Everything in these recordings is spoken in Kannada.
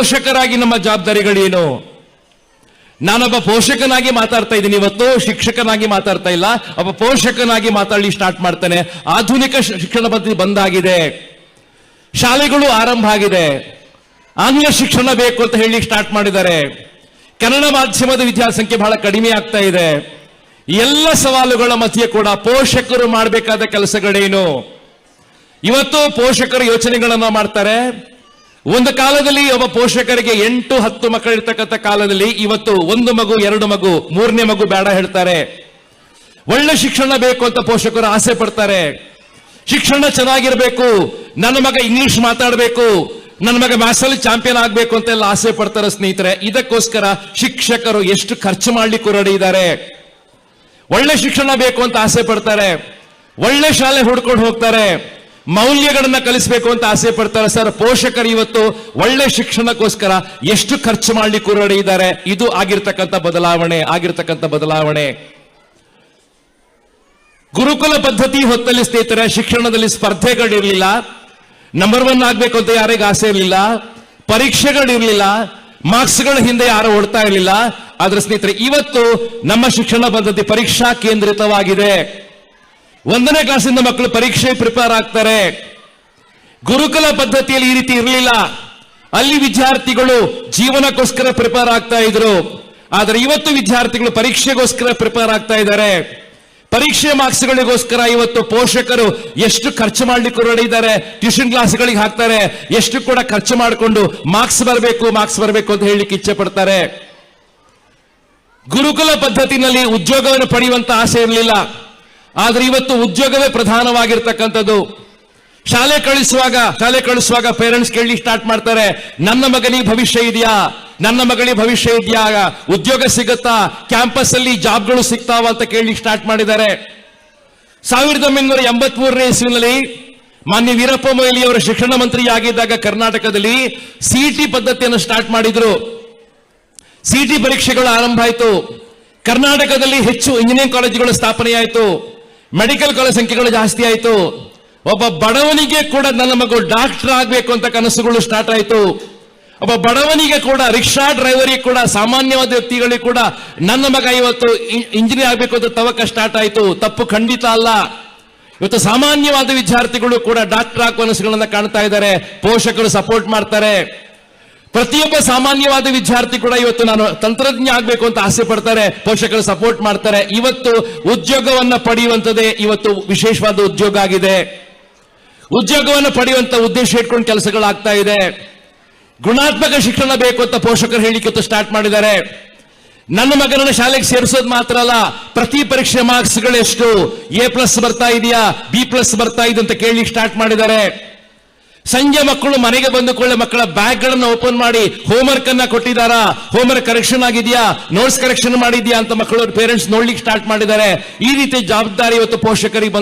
ಪೋಷಕರಾಗಿ ನಮ್ಮ ಜವಾಬ್ದಾರಿಗಳೇನು? ನಾನೊಬ್ಬ ಪೋಷಕನಾಗಿ ಮಾತಾಡ್ತಾ ಇದ್ದೀನಿ ಇವತ್ತು, ಶಿಕ್ಷಕನಾಗಿ ಮಾತಾಡ್ತಾ ಇಲ್ಲ, ಒಬ್ಬ ಪೋಷಕನಾಗಿ ಮಾತಾಡಲಿ ಸ್ಟಾರ್ಟ್ ಮಾಡ್ತಾನೆ. ಆಧುನಿಕ ಶಿಕ್ಷಣ ಪದ್ಧತಿ ಬಂದಾಗಿದೆ, ಶಾಲೆಗಳು ಆರಂಭ ಆಗಿದೆ, ಆಂಗ್ಲ ಶಿಕ್ಷಣ ಬೇಕು ಅಂತ ಹೇಳಿ ಸ್ಟಾರ್ಟ್ ಮಾಡಿದ್ದಾರೆ, ಕನ್ನಡ ಮಾಧ್ಯಮದ ವಿದ್ಯಾಸಂಖ್ಯೆ ಬಹಳ ಕಡಿಮೆ ಆಗ್ತಾ ಇದೆ. ಎಲ್ಲ ಸವಾಲುಗಳ ಮಧ್ಯೆ ಕೂಡ ಪೋಷಕರು ಮಾಡಬೇಕಾದ ಕೆಲಸಗಳೇನು? ಇವತ್ತು ಪೋಷಕರು ಯೋಚನೆಗಳನ್ನ ಮಾಡ್ತಾರೆ. ಒಂದು ಕಾಲದಲ್ಲಿ ಒಬ್ಬ ಪೋಷಕರಿಗೆ 8-10 ಮಕ್ಕಳಿರ್ತಕ್ಕಂಥ ಕಾಲದಲ್ಲಿ ಇವತ್ತು 1 ಮಗು 2 ಮಗು 3ನೇ ಮಗು ಬೇಡ ಹೇಳ್ತಾರೆ. ಒಳ್ಳೆ ಶಿಕ್ಷಣ ಬೇಕು ಅಂತ ಪೋಷಕರು ಆಸೆ ಪಡ್ತಾರೆ. ಶಿಕ್ಷಣ ಚೆನ್ನಾಗಿರ್ಬೇಕು, ನನ್ನ ಮಗ ಇಂಗ್ಲಿಷ್ ಮಾತಾಡಬೇಕು, ನನ್ನ ಮಗ ಮ್ಯಾಥ್ಸಲ್ಲಿ ಚಾಂಪಿಯನ್ ಆಗ್ಬೇಕು ಅಂತೆಲ್ಲ ಆಸೆ ಪಡ್ತಾರೆ ಸ್ನೇಹಿತರೆ. ಇದಕ್ಕೋಸ್ಕರ ಶಿಕ್ಷಕರು ಎಷ್ಟು ಖರ್ಚು ಮಾಡ್ಲಿಕ್ಕೂ ರೆಡಿ ಇದ್ದಾರೆ. ಒಳ್ಳೆ ಶಿಕ್ಷಣ ಬೇಕು ಅಂತ ಆಸೆ ಪಡ್ತಾರೆ, ಒಳ್ಳೆ ಶಾಲೆ ಹುಡ್ಕೊಂಡು ಹೋಗ್ತಾರೆ, ಮೌಲ್ಯಗಳನ್ನ ಕಲಿಸಬೇಕು ಅಂತ ಆಸೆ ಪಡ್ತಾರೆ. ಸರ್, ಪೋಷಕರು ಇವತ್ತು ಒಳ್ಳೆ ಶಿಕ್ಷಣಕ್ಕೋಸ್ಕರ ಎಷ್ಟು ಖರ್ಚು ಮಾಡ್ಲಿಕ್ಕೂ ರೆಡಿ ಇದ್ದಾರೆ. ಇದು ಆಗಿರ್ತಕ್ಕಂಥ ಬದಲಾವಣೆ. ಗುರುಕುಲ ಪದ್ಧತಿ ಹೊತ್ತಲ್ಲಿ ಸ್ನೇಹಿತರೆ ಶಿಕ್ಷಣದಲ್ಲಿ ಸ್ಪರ್ಧೆಗಳಿರಲಿಲ್ಲ, ನಂಬರ್ 1 ಆಗ್ಬೇಕು ಅಂತ ಯಾರಿಗೂ ಆಸೆ ಇರಲಿಲ್ಲ, ಪರೀಕ್ಷೆಗಳಿರಲಿಲ್ಲ, ಮಾರ್ಕ್ಸ್ಗಳ ಹಿಂದೆ ಯಾರು ಓಡ್ತಾ ಇರಲಿಲ್ಲ. ಆದ್ರೆ ಸ್ನೇಹಿತರೆ ಇವತ್ತು ನಮ್ಮ ಶಿಕ್ಷಣ ಪದ್ಧತಿ ಪರೀಕ್ಷಾ ಕೇಂದ್ರಿತವಾಗಿದೆ. 1ನೇ ಕ್ಲಾಸಿಂದ ಮಕ್ಕಳು ಪರೀಕ್ಷೆ ಪ್ರಿಪೇರ್ ಆಗ್ತಾರೆ. ಗುರುಕುಲ ಪದ್ಧತಿಯಲ್ಲಿ ಈ ರೀತಿ ಇರಲಿಲ್ಲ. ಅಲ್ಲಿ ವಿದ್ಯಾರ್ಥಿಗಳು ಜೀವನಕ್ಕೋಸ್ಕರ ಪ್ರಿಪೇರ್ ಆಗ್ತಾ ಇದ್ರು. ಆದ್ರೆ ಇವತ್ತು ವಿದ್ಯಾರ್ಥಿಗಳು ಪರೀಕ್ಷೆಗೋಸ್ಕರ ಪ್ರಿಪೇರ್ ಆಗ್ತಾ ಇದ್ದಾರೆ. ಪರೀಕ್ಷೆ ಮಾರ್ಕ್ಸ್ಗಳಿಗೋಸ್ಕರ ಇವತ್ತು ಪೋಷಕರು ಎಷ್ಟು ಖರ್ಚು ಮಾಡ್ಲಿಕ್ಕೂ ರೆಡಿ ಇದ್ದಾರೆ. ಟ್ಯೂಷನ್ ಕ್ಲಾಸ್ಗಳಿಗೆ ಹಾಕ್ತಾರೆ, ಎಷ್ಟು ಕೂಡ ಖರ್ಚು ಮಾಡಿಕೊಂಡು ಮಾರ್ಕ್ಸ್ ಬರಬೇಕು ಅಂತ ಹೇಳಲಿಕ್ಕೆ ಇಚ್ಛೆ ಪಡ್ತಾರೆ. ಗುರುಕುಲ ಪದ್ಧತಿನಲ್ಲಿ ಉದ್ಯೋಗವನ್ನು ಪಡೆಯುವಂತ ಆಸೆ ಇರಲಿಲ್ಲ. ಆದ್ರೆ ಇವತ್ತು ಉದ್ಯೋಗವೇ ಪ್ರಧಾನವಾಗಿರ್ತಕ್ಕಂಥದ್ದು. ಶಾಲೆ ಕಳಿಸುವಾಗ ಪೇರೆಂಟ್ಸ್ ಕೇಳಿ ಸ್ಟಾರ್ಟ್ ಮಾಡ್ತಾರೆ, ನನ್ನ ಮಗನಿಗೆ ಭವಿಷ್ಯ ಇದೆಯಾ, ನನ್ನ ಮಗಳಿಗೆ ಭವಿಷ್ಯ ಇದೆಯಾ, ಉದ್ಯೋಗ ಸಿಗುತ್ತಾ, ಕ್ಯಾಂಪಸ್ ಅಲ್ಲಿ ಜಾಬ್ಗಳು ಸಿಗ್ತಾವ ಅಂತ ಕೇಳಿ ಸ್ಟಾರ್ಟ್ ಮಾಡಿದ್ದಾರೆ. 1983ನೇ ಇಸ್ವಿನಲ್ಲಿ ಮಾನ್ಯ ವೀರಪ್ಪ ಮೊಯ್ಲಿ ಅವರ ಶಿಕ್ಷಣ ಮಂತ್ರಿ ಆಗಿದ್ದಾಗ ಕರ್ನಾಟಕದಲ್ಲಿ ಸಿಇಟಿ ಪದ್ಧತಿಯನ್ನು ಸ್ಟಾರ್ಟ್ ಮಾಡಿದ್ರು. ಸಿಇಟಿ ಪರೀಕ್ಷೆಗಳು ಆರಂಭ ಆಯಿತು. ಕರ್ನಾಟಕದಲ್ಲಿ ಹೆಚ್ಚು ಇಂಜಿನಿಯರಿಂಗ್ ಕಾಲೇಜುಗಳು ಸ್ಥಾಪನೆಯಾಯಿತು, ಮೆಡಿಕಲ್ ಕಾಲೇಜ್ ಸಂಖ್ಯೆಗಳು ಜಾಸ್ತಿ ಆಯಿತು. ಒಬ್ಬ ಬಡವನಿಗೆ ಕೂಡ ನನ್ನ ಮಗು ಡಾಕ್ಟರ್ ಆಗಬೇಕು ಅಂತ ಕನಸುಗಳು ಸ್ಟಾರ್ಟ್ ಆಯಿತು. ಒಬ್ಬ ಬಡವನಿಗೆ ಕೂಡ, ರಿಕ್ಷಾ ಡ್ರೈವರಿಗೆ ಕೂಡ, ಸಾಮಾನ್ಯವಾದ ವ್ಯಕ್ತಿಗಳಿಗೆ ಕೂಡ ನನ್ನ ಮಗ ಇವತ್ತು ಇಂಜಿನಿಯರ್ ಆಗಬೇಕು ಅಂತ ತವಕ ಸ್ಟಾರ್ಟ್ ಆಯಿತು. ತಪ್ಪು ಖಂಡಿತ ಅಲ್ಲ. ಇವತ್ತು ಸಾಮಾನ್ಯವಾದ ವಿದ್ಯಾರ್ಥಿಗಳು ಕೂಡ ಡಾಕ್ಟರ್ ಆಗುವ ಕನಸುಗಳನ್ನ ಕಾಣ್ತಾ ಇದ್ದಾರೆ. ಪೋಷಕರು ಸಪೋರ್ಟ್ ಮಾಡ್ತಾರೆ. ಪ್ರತಿಯೊಬ್ಬ ಸಾಮಾನ್ಯವಾದ ವಿದ್ಯಾರ್ಥಿ ಕೂಡ ಇವತ್ತು ನಾನು ತಂತ್ರಜ್ಞ ಆಗಬೇಕು ಅಂತ ಆಸೆ ಪಡ್ತಾರೆ, ಪೋಷಕರು ಸಪೋರ್ಟ್ ಮಾಡ್ತಾರೆ. ಇವತ್ತು ಉದ್ಯೋಗವನ್ನ ಪಡೆಯುವಂತದೇ ಇವತ್ತು ವಿಶೇಷವಾದ ಉದ್ಯೋಗ ಆಗಿದೆ. ಉದ್ಯೋಗವನ್ನು ಪಡೆಯುವಂತ ಉದ್ದೇಶ ಇಟ್ಕೊಂಡು ಕೆಲಸಗಳಾಗ್ತಾ ಇದೆ. ಗುಣಾತ್ಮಕ ಶಿಕ್ಷಣ ಬೇಕು ಅಂತ ಪೋಷಕರು ಹೇಳಿಕೆ ಸ್ಟಾರ್ಟ್ ಮಾಡಿದ್ದಾರೆ. ನನ್ನ ಮಗನನ್ನ ಶಾಲೆಗೆ ಸೇರಿಸೋದು ಮಾತ್ರ ಅಲ್ಲ, ಪ್ರತಿ ಪರೀಕ್ಷೆ ಮಾರ್ಕ್ಸ್ಗಳು ಎಷ್ಟು, A+ ಬರ್ತಾ ಇದೆಯಾ, B+ ಬರ್ತಾ ಇದೆ ಅಂತ ಕೇಳಿ ಸ್ಟಾರ್ಟ್ ಮಾಡಿದ್ದಾರೆ. ಸಂಜೆ ಮಕ್ಕಳು ಮನೆಗೆ ಬಂದು ಕೊಳ್ಳೆ ಮಕ್ಕಳ ಬ್ಯಾಗ್ ಗಳನ್ನು ಓಪನ್ ಮಾಡಿ ಹೋಮ್ವರ್ಕ್ ಅನ್ನ ಕೊಟ್ಟಿದ್ದಾರಾ, ಹೋಮ್ವರ್ಕ್ ಕರೆಕ್ಷನ್ ಆಗಿದೆಯಾ, ನೋಟ್ಸ್ ಕರೆಕ್ಷನ್ ಮಾಡಿದ್ಯಾ ಅಂತ ಮಕ್ಕಳು ಪೇರೆಂಟ್ಸ್ ನೋಡ್ಲಿಕ್ಕೆ ಸ್ಟಾರ್ಟ್ ಮಾಡಿದ್ದಾರೆ. ಈ ರೀತಿ ಜವಾಬ್ದಾರಿ ಇವತ್ತು ಪೋಷಕರಿಗೆ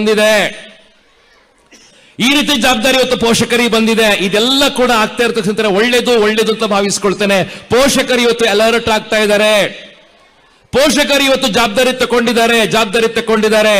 ಬಂದಿದೆ. ಇದೆಲ್ಲ ಕೂಡ ಆಗ್ತಾ ಇರ್ತಕ್ಕಂಥ ಒಳ್ಳೇದು ಅಂತ ಭಾವಿಸ್ಕೊಳ್ತೇನೆ. ಪೋಷಕರು ಇವತ್ತು ಅಲರ್ಟ್ ಆಗ್ತಾ ಇದ್ದಾರೆ. ಪೋಷಕರು ಇವತ್ತು ಜವಾಬ್ದಾರಿ ತಗೊಂಡಿದ್ದಾರೆ.